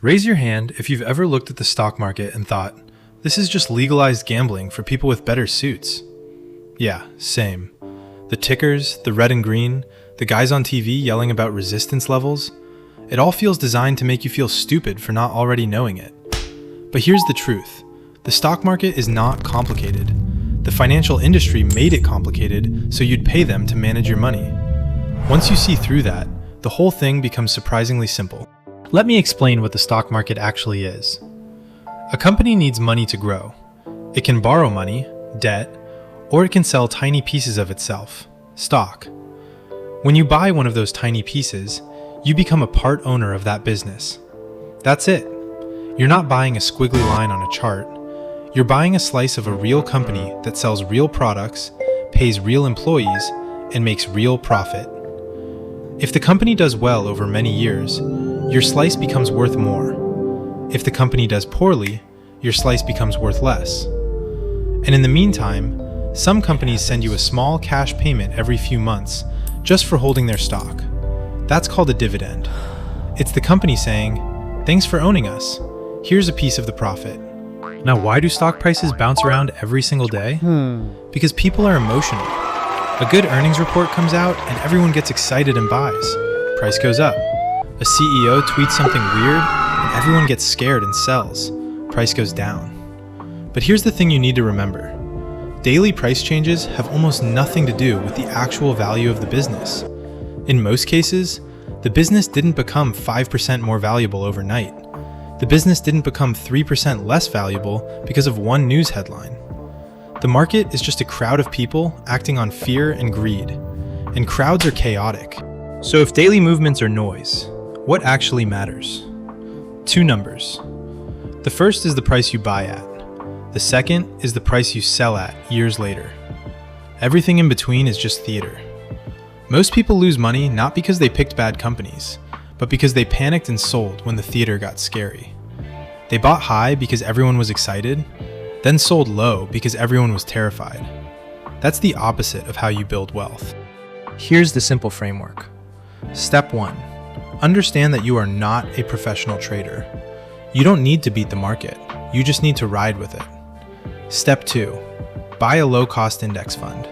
Raise your hand if you've ever looked at the stock market and thought, this is just legalized gambling for people with better suits. Yeah, same. The tickers, the red and green, the guys on TV yelling about resistance levels, it all feels designed to make you feel stupid for not already knowing it. But here's the truth. The stock market is not complicated. The financial industry made it complicated so you'd pay them to manage your money. Once you see through that, the whole thing becomes surprisingly simple. Let me explain what the stock market actually is. A company needs money to grow. It can borrow money, debt, or it can sell tiny pieces of itself, stock. When you buy one of those tiny pieces, you become a part owner of that business. That's it. You're not buying a squiggly line on a chart. You're buying a slice of a real company that sells real products, pays real employees, and makes real profit. If the company does well over many years, your slice becomes worth more. If the company does poorly, your slice becomes worth less. And in the meantime, some companies send you a small cash payment every few months just for holding their stock. That's called a dividend. It's the company saying, thanks for owning us. Here's a piece of the profit. Now, why do stock prices bounce around every single day? Because people are emotional. A good earnings report comes out and everyone gets excited and buys. Price goes up. A CEO tweets something weird and everyone gets scared and sells. Price goes down. But here's the thing you need to remember. Daily price changes have almost nothing to do with the actual value of the business. In most cases, the business didn't become 5% more valuable overnight. The business didn't become 3% less valuable because of one news headline. The market is just a crowd of people acting on fear and greed, and crowds are chaotic. So if daily movements are noise, what actually matters? Two numbers. The first is the price you buy at. The second is the price you sell at years later. Everything in between is just theater. Most people lose money not because they picked bad companies, but because they panicked and sold when the theater got scary. They bought high because everyone was excited, then sold low because everyone was terrified. That's the opposite of how you build wealth. Here's the simple framework. Step 1. Understand that you are not a professional trader. You don't need to beat the market. You just need to ride with it. Step 2. Buy a low-cost index fund.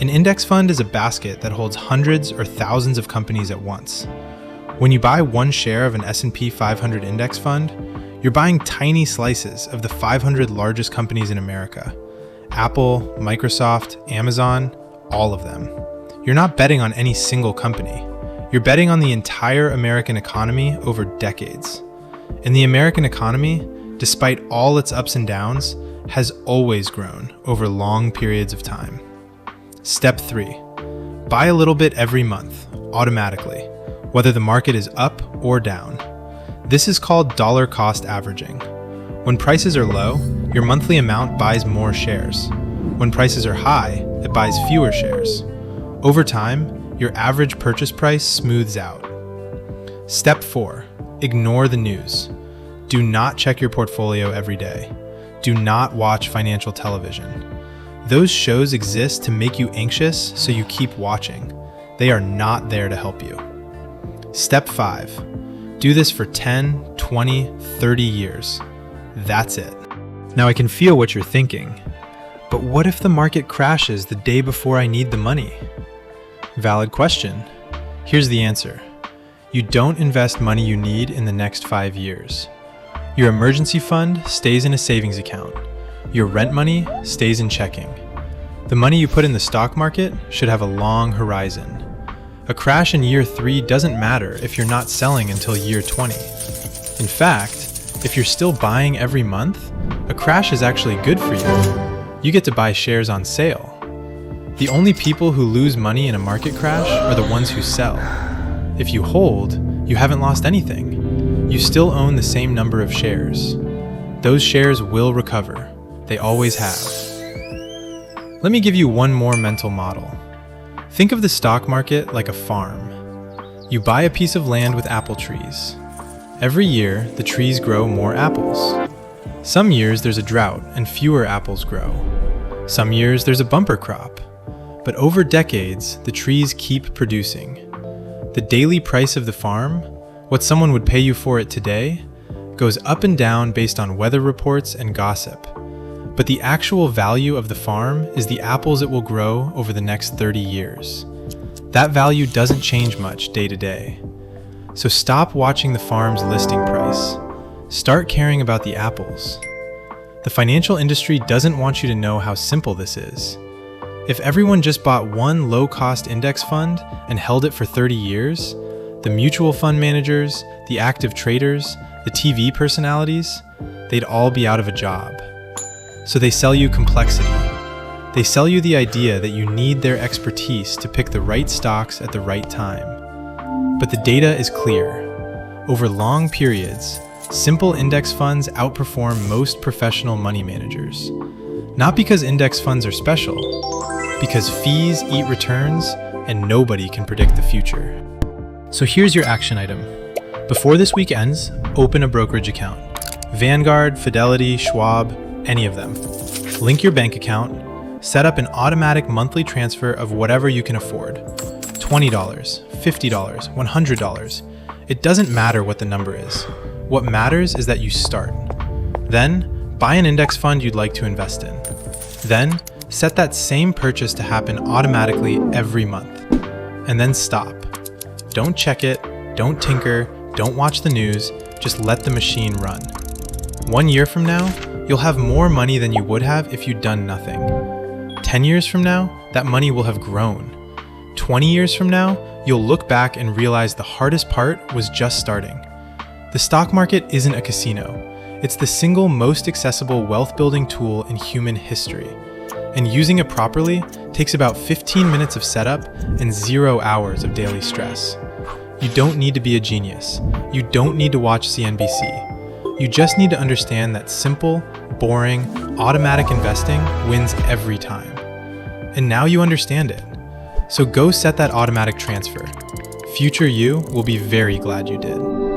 An index fund is a basket that holds hundreds or thousands of companies at once. When you buy one share of an S&P 500 index fund, you're buying tiny slices of the 500 largest companies in America. Apple, Microsoft, Amazon, all of them. You're not betting on any single company. You're betting on the entire American economy over decades. And the American economy, despite all its ups and downs, has always grown over long periods of time. Step 3. Buy a little bit every month, automatically, whether the market is up or down. This is called dollar cost averaging. When prices are low, your monthly amount buys more shares. When prices are high, it buys fewer shares. Over time, your average purchase price smooths out. Step 4. Ignore the news. Do not check your portfolio every day. Do not watch financial television. Those shows exist to make you anxious, so you keep watching. They are not there to help you. Step 5. Do this for 10, 20, 30 years. That's it. Now I can feel what you're thinking. But what if the market crashes the day before I need the money? Valid question. Here's the answer. You don't invest money you need in the next 5 years. Your emergency fund stays in a savings account. Your rent money stays in checking. The money you put in the stock market should have a long horizon. A crash in year 3 doesn't matter if you're not selling until year 20. In fact, if you're still buying every month, a crash is actually good for you. You get to buy shares on sale. The only people who lose money in a market crash are the ones who sell. If you hold, you haven't lost anything. You still own the same number of shares. Those shares will recover. They always have. Let me give you one more mental model. Think of the stock market like a farm. You buy a piece of land with apple trees. Every year, the trees grow more apples. Some years there's a drought and fewer apples grow. Some years there's a bumper crop. But over decades, the trees keep producing. The daily price of the farm, what someone would pay you for it today, goes up and down based on weather reports and gossip. But the actual value of the farm is the apples it will grow over the next 30 years. That value doesn't change much day to day. So stop watching the farm's listing price. Start caring about the apples. The financial industry doesn't want you to know how simple this is. If everyone just bought one low-cost index fund and held it for 30 years, the mutual fund managers, the active traders, the TV personalities, they'd all be out of a job. So they sell you complexity. They sell you the idea that you need their expertise to pick the right stocks at the right time. But the data is clear. Over long periods, simple index funds outperform most professional money managers. Not because index funds are special, because fees eat returns and nobody can predict the future. So here's your action item. Before this week ends, open a brokerage account. Vanguard, Fidelity, Schwab, any of them. Link your bank account, set up an automatic monthly transfer of whatever you can afford. $20, $50, $100. It doesn't matter what the number is. What matters is that you start. Then, buy an index fund you'd like to invest in. Then, set that same purchase to happen automatically every month. And then stop. Don't check it, don't tinker, don't watch the news, just let the machine run. 1 year from now, you'll have more money than you would have if you'd done nothing. 10 years from now, that money will have grown. 20 years from now, you'll look back and realize the hardest part was just starting. The stock market isn't a casino. It's the single most accessible wealth-building tool in human history. And using it properly takes about 15 minutes of setup and 0 hours of daily stress. You don't need to be a genius. You don't need to watch CNBC. You just need to understand that simple, boring, automatic investing wins every time. And now you understand it. So go set that automatic transfer. Future you will be very glad you did.